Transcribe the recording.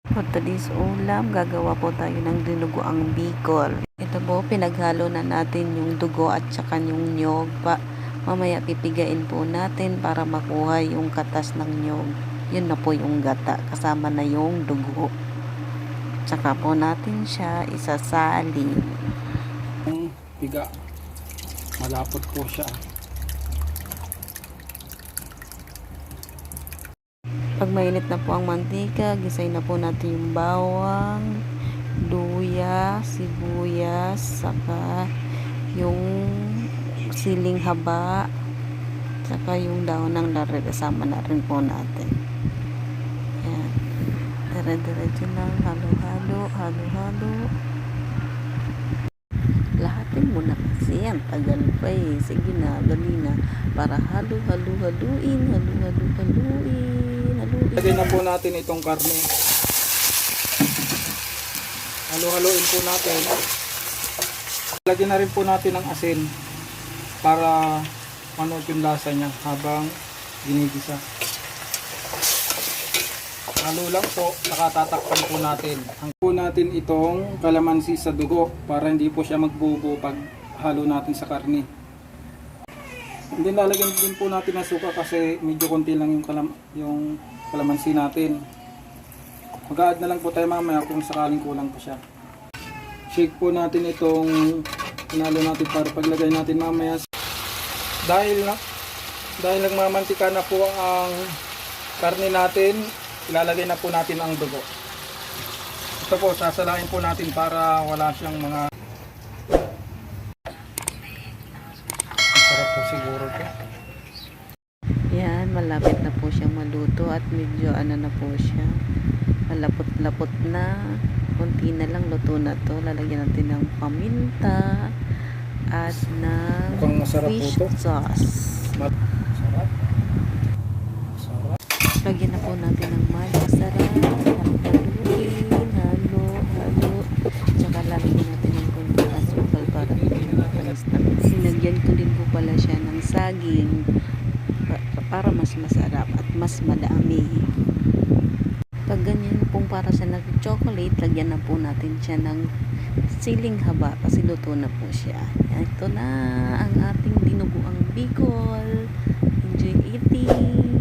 For today's ulam, gagawa po tayo ng dinuguang Bicol. Ito po, pinaghalo na natin yung dugo at saka yung nyog. Mamaya pipigain po natin para makuha yung katas ng nyog. Yun na po yung gata, kasama na yung dugo. Tsaka po natin siya isasalin. Piga, malapot po siya. Pag mainit na po ang mantika, gisay na po natin yung bawang, luya, sibuyas, saka yung siling haba, saka yung daon ng laurel, kasama na rin po natin. Ayan. Dire-diretso lang, halo-halo, halo-halo. Lahatin mo na kasi, ang tagal pa eh. Sige na, dali na. Para halo-halo-haluin, halo-halo-haluin, haluin. Lagyan na po natin itong karne. Halo-haloin po natin. Lagyan na rin po natin ng asin para manood yung lasa niya habang ginigisa. Halo lang po, nakatatakpan po natin. Ang po natin itong kalamansi sa dugo para hindi po siya magbubo pag halo natin sa karne. Hindi lalagyan din po natin ng suka kasi medyo konti lang yung kalamansi natin. Mag-a-add na lang po tayo mamaya kung sakaling kulang pa siya. Shake po natin itong hinalo natin para paglagay natin mamaya. Dahil nagmamantika na po ang karne natin, ilalagay na po natin ang dugo. Ito po, sasalain po natin para wala siyang mga... Masarap po siguro ito. Yan, malapit na po siyang maluto at medyo ano na po siya. Malapot-lapot na. Kunti na lang luto na to. Lalagyan natin ng paminta at ng fish sauce. Masarap. Masarap. Lagyan na po natin ng masarap. Haluin, halo. Tsaka lalagyan natin ng konting asukal para matamis na. Sinagyan ko din po pala siya ng saging para mas masarap at mas madami. Pag ganyan pong para sa nag-chocolate, lagyan na po natin siya ng siling haba kasi luto na po siya. Ito na ang ating dinuguang Bicol. Enjoy eating!